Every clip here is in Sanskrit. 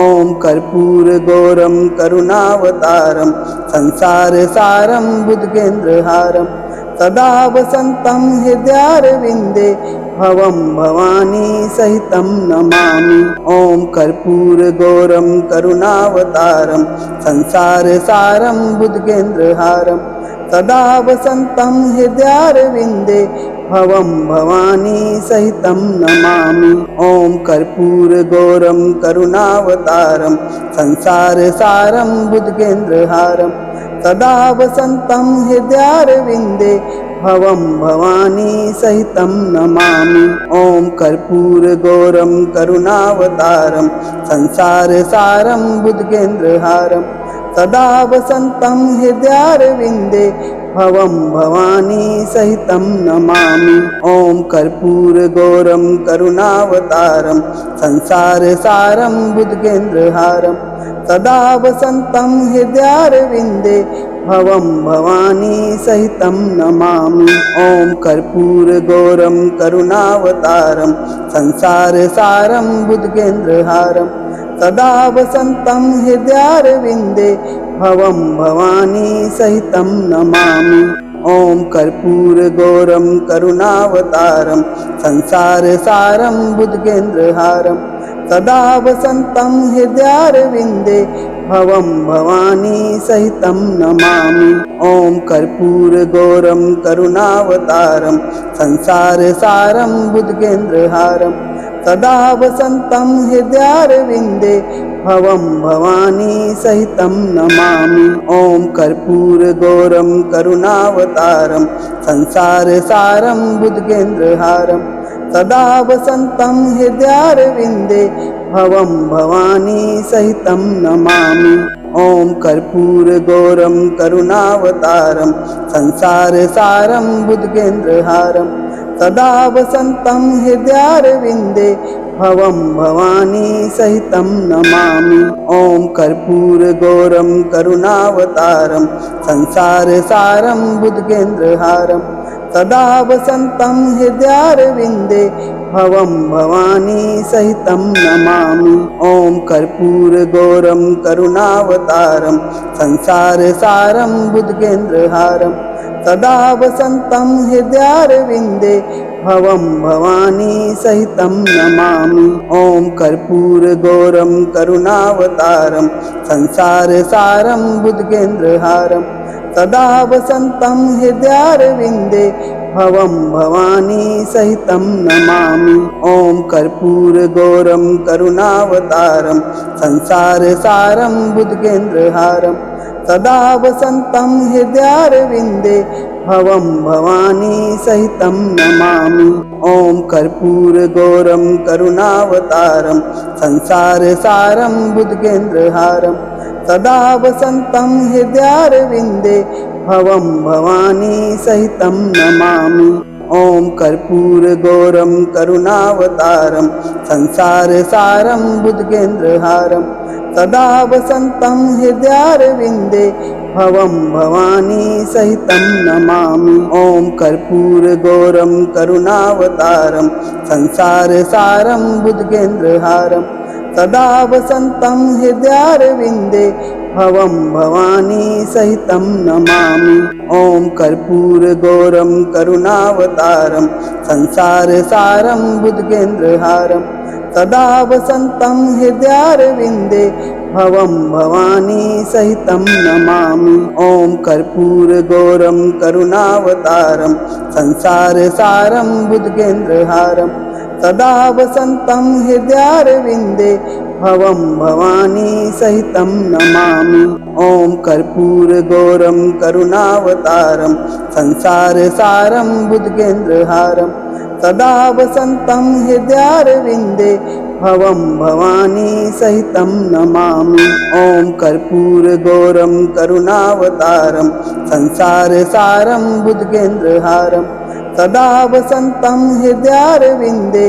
ॐ कर्पूरगौरं करुणावतारं संसारसारं बुद्गेन्द्रहारं सदा वसन्तं हृदयारविन्दे भवं भवानी सहितं नमामि। ॐ कर्पूरगौरं करुणावतारं संसारसारं बुद्गेन्द्रहारं सदा वसन्तं हृदयारविन्दे भवं भवानी सहितं नमामि। ॐ कर्पूरगौरं करुणावतारं संसारसारं बुद्गेन्द्रहारं सदा वसन्तं हृदयारविन्दे भवं भवानी सहितं नमामि। ॐ कर्पूरगौरं करुणावतारं संसारसारं बुद्गेन्द्रहारं सदा वसन्तं हृदयारविन्दे भवं भवानी सहितं नमामि। ॐ कर्पूरगौरं करुणावतारं संसारसारं बुद्गेन्द्रहारं सदा वसन्तं हृदयारविन्दे भवं भवानी सहितं नमामि। ॐ कर्पूरगौरं करुणावतारं संसारसारं बुद्गेन्द्रहारं सदा वसन्तं हृदयारविन्दे भवं भवानी सहितं नमामि। ॐ कर्पूरगौरं करुणावतारं संसारसारं बुद्गेन्द्रहारं सदा वसन्तं हृदयारविन्दे भवं भवानी सहितं नमामि। ॐ कर्पूरगौरं करुणावतारं संसारसारं बुद्गेन्द्रहारं सदा वसन्तं हृदयारविन्दे भवं भवानी सहितं नमामि। ॐ कर्पूरगौरं करुणावतारं संसारसारं बुद्गेन्द्रहारं सदा वसन्तं हृदयारविन्दे भवं भवानी सहितं नमामि। ॐ कर्पूरगौरं करुणावतारं संसारसारं बुद्गेन्द्रहारं सदा वसन्तं हृदयारविन्दे भवं भवानी सहितं नमामि। ॐ कर्पूरगौरं करुणावतारं संसारसारं बुद्गेन्द्रहारं सदा वसन्तं हृदयारविन्दे भवं भवानी सहितं नमामि। ॐ कर्पूरगौरं करुणावतारं संसारसारं बुद्गेन्द्रहारं सदा वसन्तं हृदयारविन्दे भवं भवानी सहितं नमामि। ॐ कर्पूरगौरं करुणावतारं संसारसारं बुद्गेन्द्रहारं सदा वसन्तं हृदयारविन्दे भवं भवानी सहितं नमामि। ॐ कर्पूरगौरं करुणावतारं संसारसारं बुद्गेन्द्रहारं सदा वसन्तं हृदयारविन्दे भवं भवानी सहितं नमामि। ॐ कर्पूरगौरं करुणावतारं संसारसारं बुद्गेन्द्रहारं सदा वसन्तं हृदयारविन्दे भवं भवानी सहितं नमामि। ॐ कर्पूरगौरं करुणावतारं संसारसारं बुद्गेन्द्रहारं सदा वसन्तं हृदयारविन्दे भवं भवानी सहितं नमामि। ॐ कर्पूरगौरं करुणावतारं संसारसारं बुद्गेन्द्रहारं सदा वसन्तं हृदयारविन्दे भवं भवानी सहितं नमामि। ॐ कर्पूरगौरं करुणावतारं संसारसारं बुद्गेन्द्रहारं सदा वसन्तं हृदयारविन्दे भवं भवानी सहितं नमामि। ॐ कर्पूरगौरं करुणावतारं संसारसारं बुद्गेन्द्रहारं सदा वसन्तं हृदयारविन्दे भवं भवानी सहितं नमामि। ॐ कर्पूरगौरं करुणावतारं संसारसारं बुद्गेन्द्रहारं सदा वसन्तं हृदयारविन्दे भवं भवानी सहितं नमामि। ॐ कर्पूरगौरं करुणावतारं संसारसारं बुद्गेन्द्रहारं सदा वसन्तं हृदयारविन्दे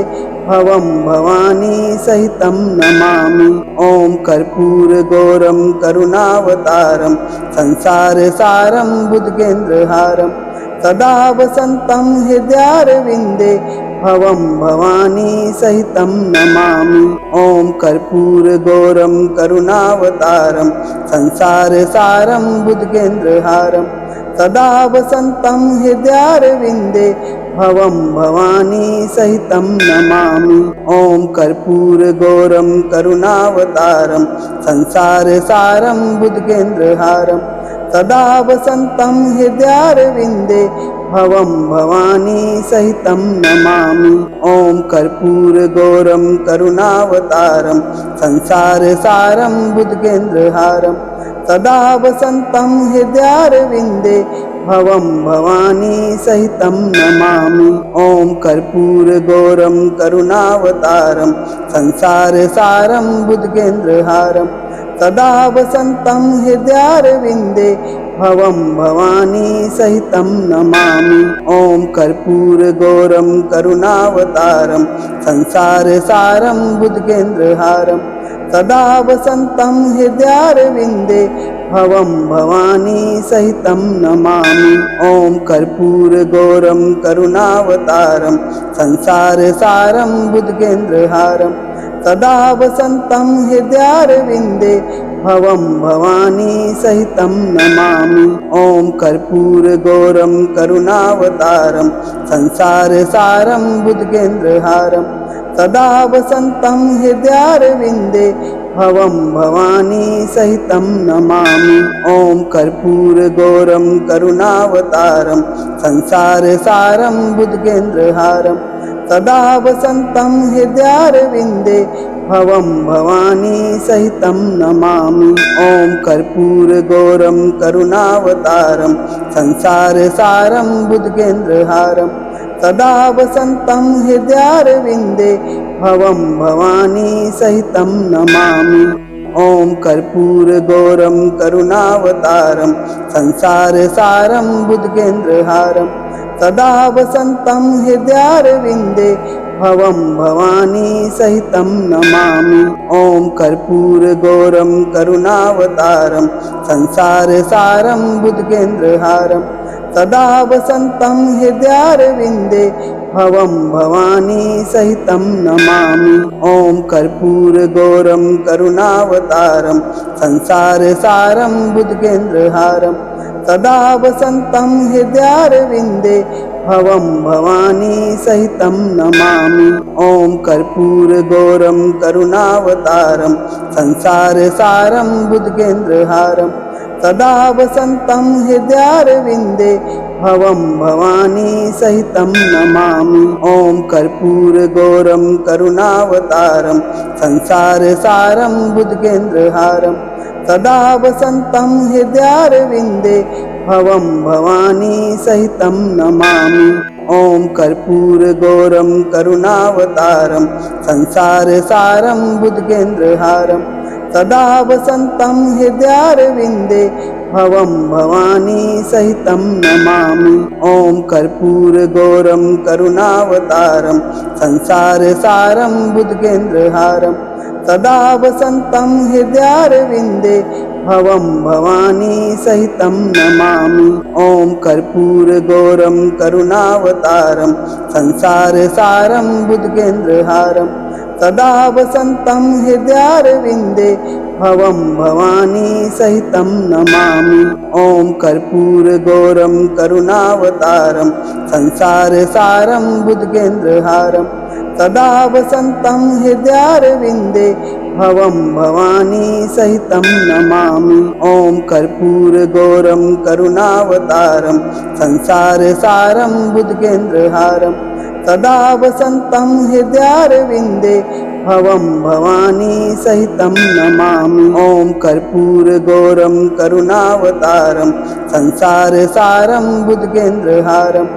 भवं भवानी सहितं नमामि। ॐ कर्पूरगौरं करुणावतारं संसारसारं बुद्गेन्द्रहारं सदा वसन्तं हृदयारविन्दे भवं भवानी सहितं नमामि। ॐ कर्पूरगौरं करुणावतारं संसारसारं बुद्गेन्द्रहारं सदा वसन्तं हृदयारविन्दे भवं भवानी सहितं नमामि। ॐ कर्पूरगौरं करुणावतारं संसारसारं बुद्गेन्द्रहारं सदा वसन्तं हृदयारविन्दे भवं भवानी सहितं नमामि। ॐ कर्पूरगौरं करुणावतारं संसारसारं बुद्गेन्द्रहारं सदा वसन्तं हृदयारविन्दे भवं भवानी सहितं नमामि। ॐ कर्पूरगौरं करुणावतारं संसारसारं बुद्गेन्द्रहारं सदा वसन्तं हृदयारविन्दे भवं भवानी सहितं नमामि। ॐ कर्पूरगौरं करुणावतारं संसारसारं बुद्गेन्द्रहारं सदा वसन्तं हृदयारविन्दे भवं भवानी सहितं नमामि। ॐ कर्पूरगौरं करुणावतारं संसारसारं बुद्गेन्द्रहारं सदा वसन्तं हृदयारविन्दे भवं भवानी सहितं नमामि। ॐ कर्पूरगौरं करुणावतारं संसारसारं बुद्गेन्द्रहारं सदा वसन्तं हृदयारविन्दे भवं भवानी सहितं नमामि। ॐ कर्पूरगौरं करुणावतारं संसारसारं बुद्गेन्द्रहारं सदा वसन्तं हृदयारविन्दे भवं भवानी सहितं नमामि। ॐ कर्पूरगौरं करुणावतारं संसारसारं बुद्गेन्द्रहारं सदा वसन्तं हृदयारविन्दे भवं भवानी सहितं नमामि। ॐ कर्पूरगौरं करुणावतारं संसारसारं बुद्गेन्द्रहारं सदा वसन्तं हृदयारविन्दे भवं भवानी सहितं नमामि। ॐ कर्पूरगौरं करुणावतारं संसारसारं बुद्गेन्द्रहारं सदा वसन्तं हृदयारविन्दे भवं भवानी सहितं नमामि। ॐ कर्पूरगौरं करुणावतारं संसारसारं बुद्गेन्द्रहारं सदा वसन्तं हृदयारविन्दे भवं भवानी सहितं नमामि। ॐ कर्पूरगौरं करुणावतारं संसारसारं बुद्गेन्द्रहारं सदा वसन्तं हृदयारविन्दे भवं भवानी सहितं नमामि। ॐ कर्पूरगौरं करुणावतारं संसारसारं बुद्गेन्द्रहारं सदा वसन्तं हृदयारविन्दे भवं भवानी सहितं नमामि। ॐ कर्पूरगौरं करुणावतारं संसारसारं बुद्गेन्द्रहारं सदा वसन्तं हृदयारविन्दे भवं भवानी सहितं नमामि। ॐ कर्पूरगौरं करुणावतारं संसारसारं बुद्गेन्द्रहारं सदा वसन्तं हृदयारविन्दे भवं भवानी सहितं नमामि। ॐ कर्पूरगौरं करुणावतारं संसारसारं बुद्गेन्द्रहारं सदा वसन्तं हृदयारविन्दे भवं भवानी सहितं नमामि। ॐ कर्पूरगौरं करुणावतारं संसारसारं बुद्गेन्द्रहारं सदा वसन्तं हृदयारविन्दे भवं भवानी सहितं नमामि। ॐ कर्पूरगौरं करुणावतारं संसारसारं बुद्गेन्द्रहारं सदा वसन्तं हृदयारविन्दे भवं भवानी सहितं नमामि। ॐ कर्पूरगौरं करुणावतारं संसारसारं बुद्गेन्द्रहारं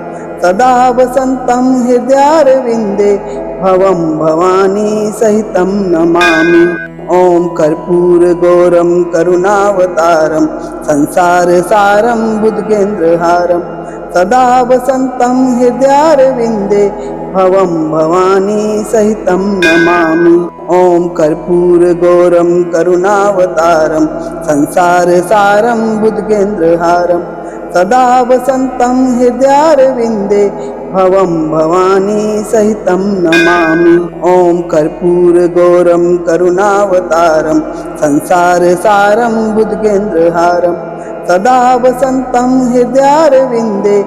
सदा वसन्तं हृदयारविन्दे भवं भवानी सहितं नमामि। ॐ कर्पूरगौरं करुणावतारं संसारसारं बुद्गेन्द्रहारं सदा वसन्तं हृदयारविन्दे भवं भवानी सहितं नमामि। ॐ कर्पूरगौरं करुणावतारं संसारसारं बुद्गेन्द्रहारं सदा वसन्तं हृदयारविन्दे भवं भवानी सहितं नमामि। ॐ कर्पूरगौरं करुणावतारं संसारसारं बुद्गेन्द्रहारं सदा वसन्तं हृदयारविन्दे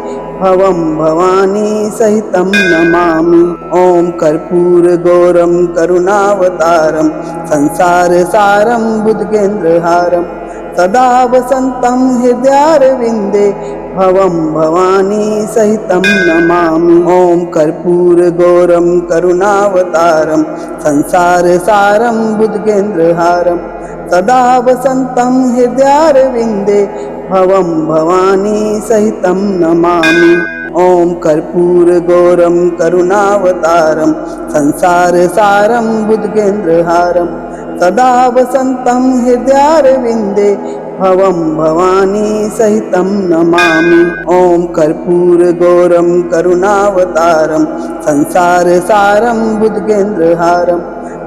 भवं भवानी सहितं नमामि। ॐ कर्पूरगौरं करुणावतारं संसारसारं बुद्गेन्द्रहारं सदा वसन्तं हृदयारविन्दे भवं भवानी सहितं नमामि। ॐ कर्पूरगौरं करुणावतारं संसारसारं बुद्गेन्द्रहारं सदा वसन्तं हृदयारविन्दे भवं भवानी सहितं नमामि। ॐ कर्पूरगौरं करुणावतारं संसारसारं बुद्गेन्द्रहारं सदा वसन्तं हृदयारविन्दे भवं भवानी सहितं नमामि। ॐ कर्पूरगौरं करुणावतारं संसारसारं बुद्गेन्द्रहारं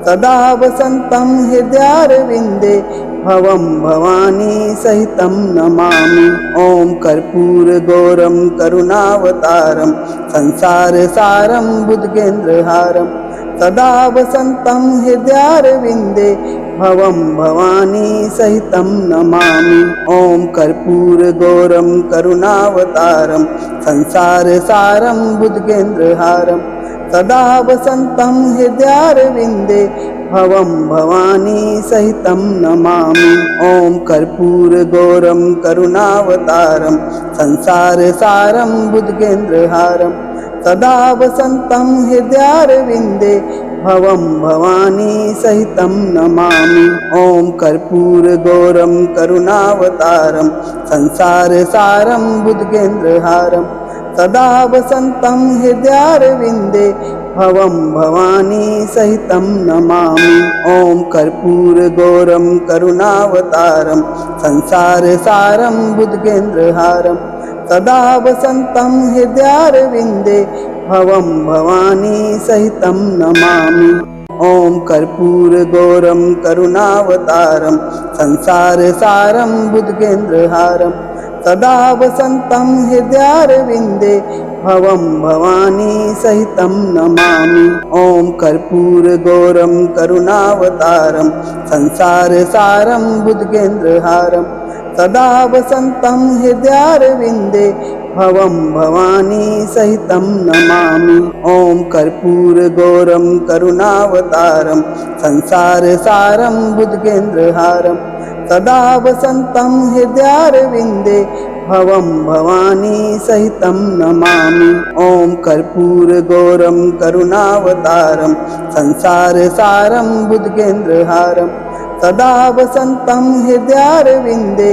सदा वसन्तं हृदयारविन्दे भवं भवानी सहितं नमामि। ॐ कर्पूरगौरं करुणावतारं संसारसारं बुद्गेन्द्रहारं सदा वसन्तं हृदयारविन्दे भवं भवानी सहितं नमामि। ॐ कर्पूरगौरं करुणावतारं संसारसारं बुद्गेन्द्रहारं सदा वसन्तं हृदयारविन्दे भवं भवानी सहितं नमामि। ॐ कर्पूरगौरं करुणावतारं संसारसारं बुद्गेन्द्रहारं सदा वसन्तं हृदयारविन्दे भवं भवानी सहितं नमामि। ॐ कर्पूरगौरं करुणावतारं संसारसारं बुद्गेन्द्रहारं सदा वसन्तं हृदयारविन्दे भवं भवानी सहितं नमामि। ॐ कर्पूरगौरं करुणावतारं संसारसारं बुद्गेन्द्रहारं सदा वसन्तं हृदयारविन्दे भवं भवानी सहितं नमामि। ॐ कर्पूरगौरं करुणावतारं संसारसारं बुद्गेन्द्रहारं सदा वसन्तं हृदयारविन्दे भवं भवानी सहितं नमामि। ॐ कर्पूरगौरं करुणावतारं संसारसारं बुद्गेन्द्रहारं सदा वसन्तं हृदयारविन्दे भवं भवानी सहितं नमामि। ॐ कर्पूरगौरं करुणावतारं संसारसारं बुद्गेन्द्रहारं सदा वसन्तं हृदयारविन्दे भवं भवानी सहितं नमामि। ॐ कर्पूरगौरं करुणावतारं संसारसारं बुद्गेन्द्रहारं सदा वसन्तं हृदयारविन्दे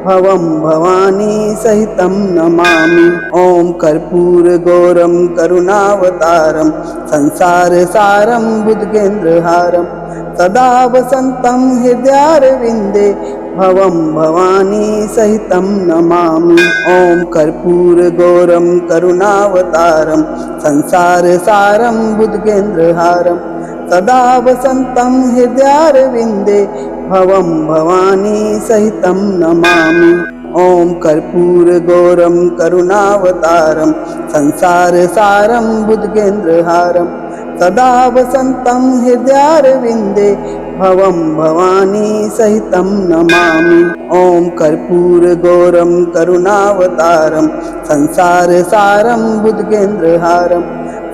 भवं भवानी सहितं नमामि। ॐ कर्पूरगौरं करुणावतारं संसारसारं बुद्गेन्द्रहारं सदा वसन्तं हृदयारविन्दे भवं भवानी सहितं नमामि। ॐ कर्पूरगौरं करुणावतारं संसारसारं बुद्गेन्द्रहारं सदा वसन्तं हृदयारविन्दे भवं भवानी सहितं नमामि। ॐ कर्पूरगौरं करुणावतारं संसारसारं बुद्गेन्द्रहारं सदा वसन्तं हृदयारविन्दे भवं भवानी सहितं नमामि। ॐ कर्पूरगौरं करुणावतारं संसारसारं बुद्गेन्द्रहारं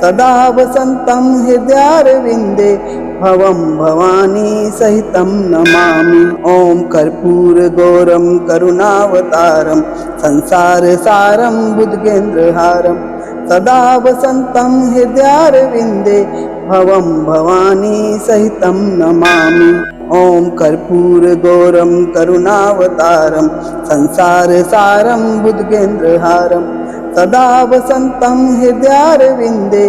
सदा वसन्तं हृदयारविन्दे भवं भवानी सहितं नमामि। ॐ कर्पूरगौरं करुणावतारं संसारसारं बुद्गेन्द्रहारं सदा वसन्तं हृदयारविन्दे भवं भवानी सहितं नमामि। ॐ कर्पूरगौरं करुणावतारं संसारसारं बुद्गेन्द्रहारं सदा वसन्तं हृदयारविन्दे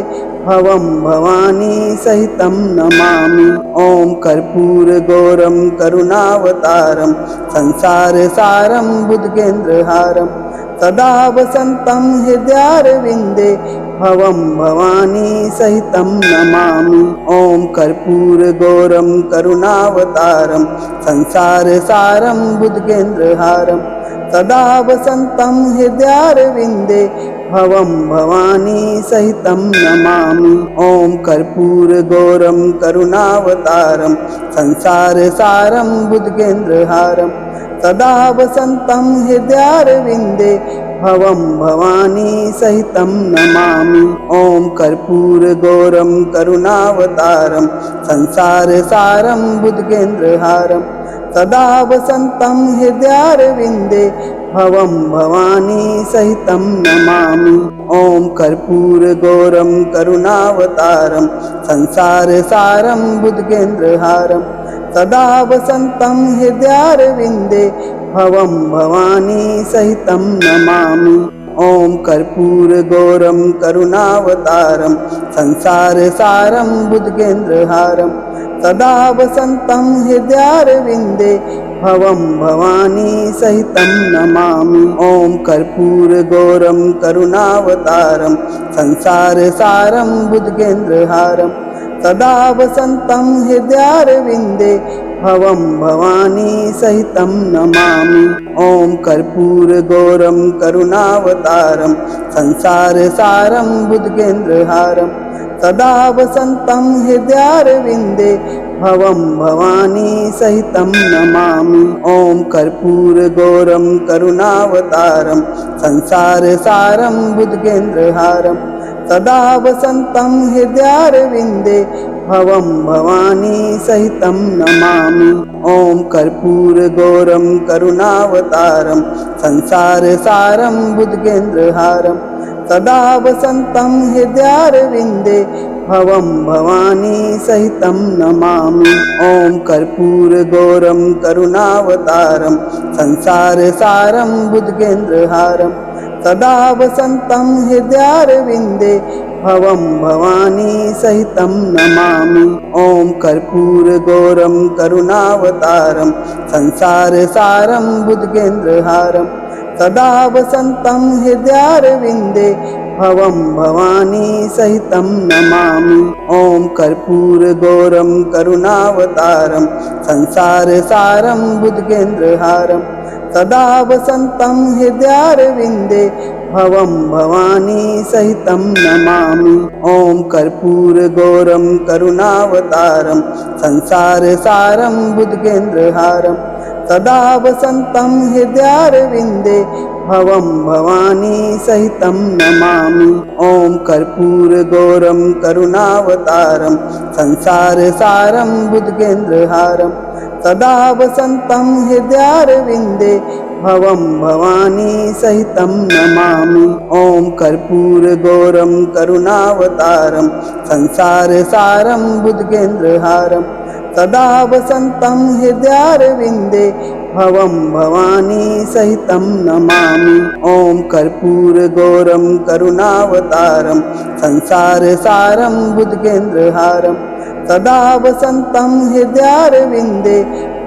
भवं भवानी सहितं नमामि। ॐ कर्पूरगौरं करुणावतारं संसारसारं बुद्गेन्द्रहारं सदा वसन्तं हृदयारविन्दे भवं भवानी सहितं नमामि। ॐ कर्पूरगौरं करुणावतारं संसारसारं बुद्गेन्द्रहारं सदा वसन्तं हृदयारविन्दे भवं भवानी सहितं नमामि। ॐ कर्पूरगौरं करुणावतारं संसारसारं बुद्गेन्द्रहारं सदा वसन्तं हृदयारविन्दे भवं भवानी सहितं नमामि। ॐ कर्पूरगौरं करुणावतारं संसारसारं बुद्गेन्द्रहारं सदा वसन्तं हृदयारविन्दे भवं भवानी सहितं नमामि। ॐ कर्पूरगौरं करुणावतारं संसारसारं बुद्गेन्द्रहारं सदा वसन्तं हृदयारविन्दे भवं भवानी सहितं नमामि। ॐ कर्पूरगौरं करुणावतारं संसारसारं बुद्गेन्द्रहारं सदा वसन्तं हृदयारविन्दे भवं भवानी सहितं नमामि। ॐ कर्पूरगौरं करुणावतारं संसारसारं बुद्गेन्द्रहारं सदा वसन्तं हृदयारविन्दे भवं भवानी सहितं नमामि। ॐ कर्पूरगौरं करुणावतारं संसारसारं बुद्गेन्द्रहारं सदा वसन्तं हृदयारविन्दे भवं भवानी सहितं नमामि। ॐ कर्पूरगौरं करुणावतारं संसारसारं बुद्गेन्द्रहारं सदा वसन्तं हृदयारविन्दे भवं भवानी सहितं नमामि। ॐ कर्पूरगौरं करुणावतारं संसारसारं बुद्गेन्द्रहारं सदा वसन्तं हृदयारविन्दे भवं भवानी सहितं नमामि। ॐ कर्पूरगौरं करुणावतारं संसारसारं बुद्गेन्द्रहारं सदा वसन्तं हृदयारविन्दे भवं भवानी सहितं नमामि। ॐ कर्पूरगौरं करुणावतारं संसारसारं बुद्गेन्द्रहारं सदा वसन्तं हृदयारविन्दे भवं भवानी सहितं नमामि। ॐ कर्पूरगौरं करुणावतारं संसारसारं बुद्गेन्द्रहारं सदा वसन्तं हृदयारविन्दे भवं भवानी सहितं नमामि। ॐ कर्पूरगौरं करुणावतारं संसारसारं बुद्गेन्द्रहारं सदा वसन्तं हृदयारविन्दे भवं भवानी सहितं नमामि। ॐ कर्पूरगौरं करुणावतारं संसारसारं बुद्गेन्द्रहारं सदा वसन्तं हृदयारविन्दे भवं भवानी सहितं नमामि। ॐ कर्पूरगौरं करुणावतारं संसारसारं बुद्गेन्द्रहारं सदा वसन्तं हृदयारविन्दे भवं भवानी सहितं नमामि। ॐ कर्पूरगौरं करुणावतारं संसारसारं बुद्गेन्द्रहारं सदा वसन्तं हृदयारविन्दे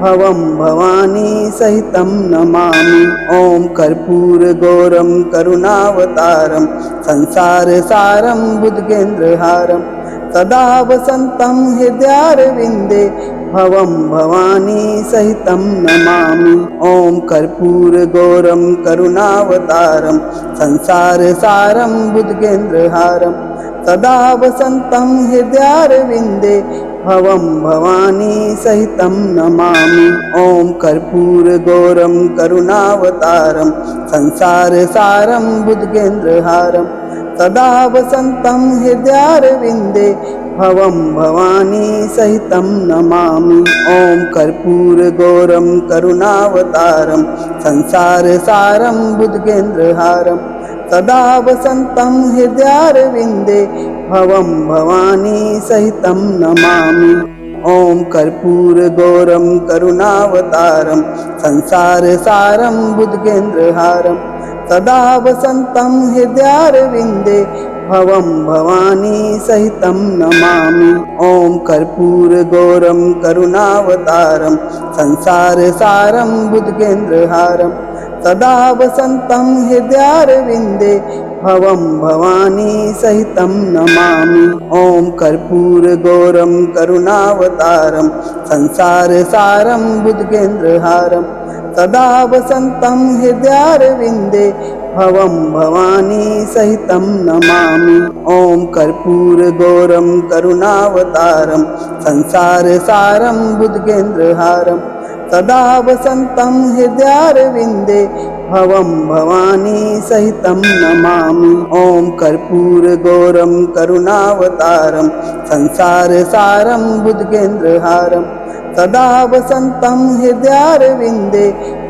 भवं भवानी सहितं नमामि। ॐ कर्पूरगौरं करुणावतारं संसारसारं बुद्गेन्द्रहारं सदा वसन्तं हृदयारविन्दे भवं भवानी सहितं नमामि। ॐ कर्पूरगौरं करुणावतारं संसारसारं बुद्गेन्द्रहारं सदा वसन्तं हृदयारविन्दे भवं भवानी सहितं नमामि। ॐ कर्पूरगौरं करुणावतारं संसारसारं बुद्गेन्द्रहारं सदा वसन्तं हृदयारविन्दे भवं भवानी सहितं नमामि। ॐ कर्पूरगौरं करुणावतारं संसारसारं बुद्गेन्द्रहारं सदा वसन्तं हृदयारविन्दे भवं भवानी सहितं नमामि। ॐ कर्पूरगौरं करुणावतारं संसारसारं बुद्गेन्द्रहारं सदा वसन्तं हृदयारविन्दे भवं भवानी सहितं नमामि। ॐ कर्पूरगौरं करुणावतारं संसारसारं बुद्गेन्द्रहारं सदा वसन्तं हृदयारविन्दे भवं भवानी सहितं नमामि। ॐ कर्पूरगौरं करुणावतारं संसारसारं बुद्गेन्द्रहारं सदा वसन्तं हृदयारविन्दे भवं भवानी सहितं नमामि। ॐ कर्पूरगौरं करुणावतारं संसारसारं बुद्गेन्द्रहारं सदा वसन्तं हृदयारविन्दे भवं भवानी सहितं नमामि। ॐ कर्पूरगौरं करुणावतारं संसारसारं बुद्गेन्द्रहारं सदा वसन्तं हृदयारविन्दे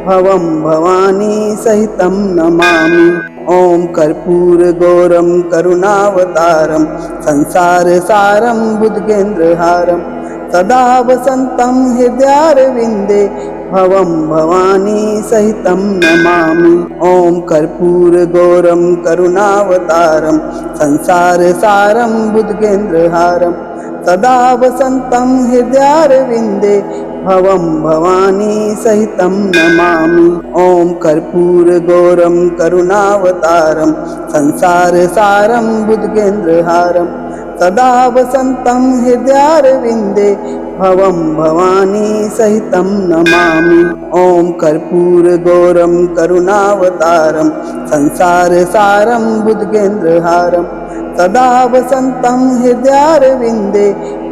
भवं भवानी सहितं नमामि। ॐ कर्पूरगौरं करुणावतारं संसारसारं बुद्गेन्द्रहारं सदा वसन्तं हृदयारविन्दे भवं भवानी सहितं नमामि। ॐ कर्पूरगौरं करुणावतारं संसारसारं बुद्गेन्द्रहारं सदा वसन्तं हृदयारविन्दे भवं भवानी सहितं नमामि। ॐ कर्पूरगौरं करुणावतारं संसारसारं बुद्गेन्द्रहारं सदा वसन्तं हृदयारविन्दे भवं भवानी सहितं नमामि। ॐ कर्पूरगौरं करुणावतारं संसारसारं बुद्गेन्द्रहारं सदा वसन्तं हृदयारविन्दे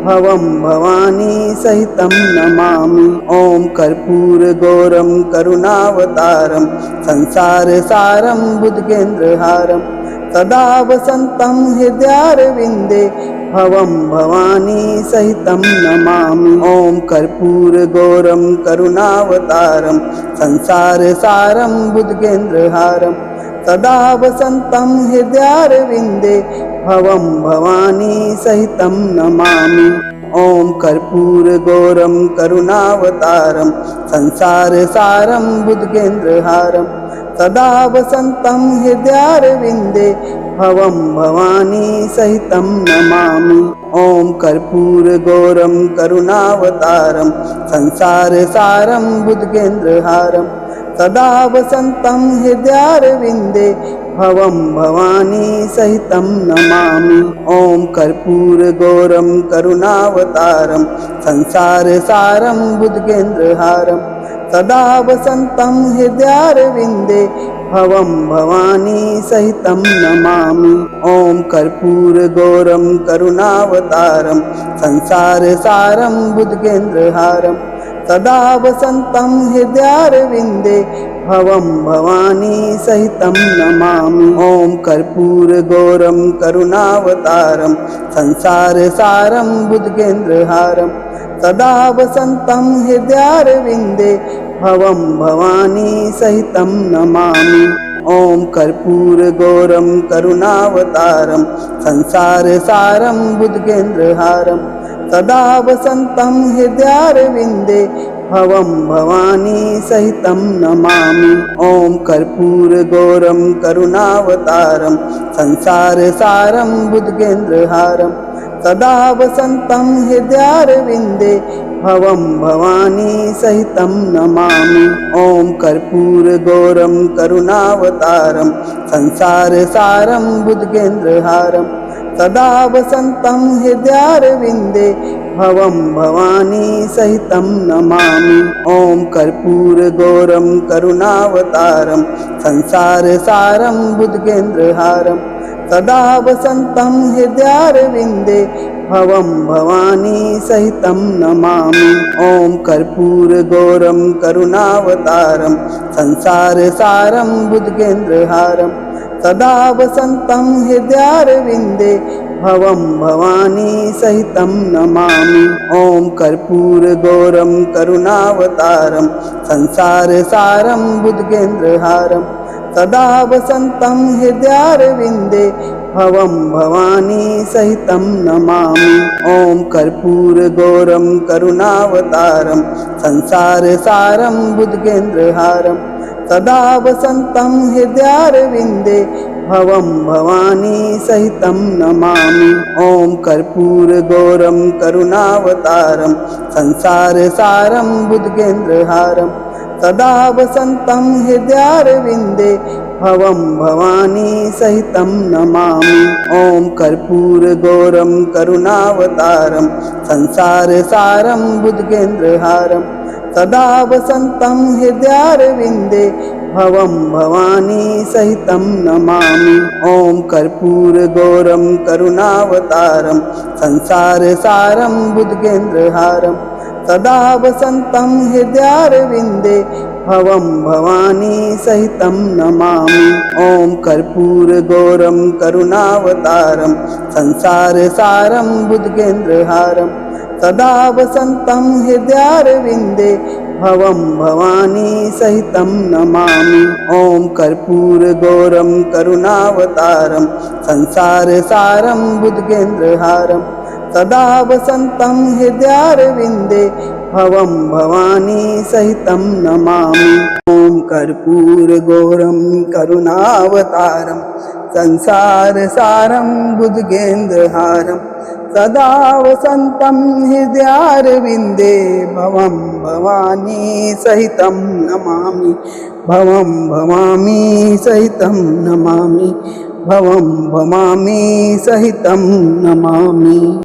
भवं भवानी सहितं नमामि। ॐ कर्पूरगौरं करुणावतारं संसारसारं बुद्गेन्द्रहारं सदा वसन्तं हृदयारविन्दे भवं भवानी सहितं नमामि। ॐ कर्पूरगौरं करुणावतारं संसारसारं बुद्गेन्द्रहारं सदा वसन्तं हृदयारविन्दे भवं भवानी सहितं नमामि। ॐ कर्पूरगौरं करुणावतारं संसारसारं बुद्गेन्द्रहारं सदा वसन्तं हृदयारविन्दे भवं भवानी सहितं नमामि। ॐ कर्पूरगौरं करुणावतारं संसारसारं बुद्गेन्द्रहारं सदा वसन्तं हृदयारविन्दे भवं भवानी सहितं नमामि। ॐ कर्पूरगौरं करुणावतारं संसारसारं बुद्गेन्द्रहारं सदा वसन्तं हृदयारविन्दे भवं भवानी सहितं नमामि। ॐ कर्पूरगौरं करुणावतारं संसारसारं बुद्गेन्द्रहारं सदा वसन्तं हृदयारविन्दे भवं भवानी सहितं नमामि। ॐ कर्पूरगौरं करुणावतारं संसारसारं बुद्गेन्द्रहारं सदा वसन्तं हृदयारविन्दे भवं भवानी सहितं नमामि। ॐ कर्पूरगौरं करुणावतारं संसारसारं बुद्गेन्द्रहारं सदा वसन्तं हृदयारविन्दे भवं भवानी सहितं नमामि। ॐ कर्पूरगौरं करुणावतारं संसारसारं बुद्गेन्द्रहारं सदा वसन्तं हृदयारविन्दे भवं भवानी सहितं नमामि। ॐ कर्पूरगौरं करुणावतारं संसारसारं बुद्गेन्द्रहारं सदा वसन्तं हृदयारविन्दे भवं भवानी सहितं नमामि। ॐ कर्पूरगौरं करुणावतारं संसारसारं बुद्गेन्द्रहारं सदा वसन्तं हृदयारविन्दे भवं भवानी सहितं नमामि। ॐ कर्पूरगौरं करुणावतारं संसारसारं बुद्गेन्द्रहारं सदा वसन्तं हृदयारविन्दे भवं भवानी सहितं नमामि। ॐ कर्पूरगौरं करुणावतारं संसारसारं बुद्गेन्द्रहारं सदा वसन्तं हृदयारविन्दे भवं भवानी सहितं नमामि। ॐ कर्पूरगौरं करुणावतारं संसारसारं बुद्गेन्द्रहारं सदा वसन्तं हृदयारविन्दे भवं भवानी सहितं नमामि। ॐ कर्पूरगौरं करुणावतारं संसारसारं बुद्गेन्द्रहारं सदा वसन्तं हृदयारविन्दे भवं भवानी सहितं नमामि। ॐ कर्पूरगौरं करुणावतारं संसारसारं बुद्गेन्द्रहारं सदा वसन्तं हृदयारविन्दे भवं भवानी सहितं नमामि। ॐ कर्पूरगौरं करुणावतारं संसारसारं बुद्गेन्द्रहारं सदा वसन्तं हृदयारविन्दे भवं भवानी सहितं नमामि। ॐ कर्पूरगौरं करुणावतारं संसारसारं बुद्गेन्द्रहारं सदा वसन्तं हृदयारविन्दे भवं भवानी सहितं नमामि। ॐ कर्पूरगौरं करुणावतारं संसारसारं बुद्गेन्द्रहारं सदा वसन्तं हृदयारविन्दे भवं भवानी सहितं नमामि। ॐ कर्पूरगौरं करुणावतारं संसारसारं बुद्गेन्द्रहारं सदा वसन्तं हृदयारविन्दे भवं भवानी सहितं नमामि। भवं भवामी सहितं नमामि। भवं भवामी सहितं नमामि।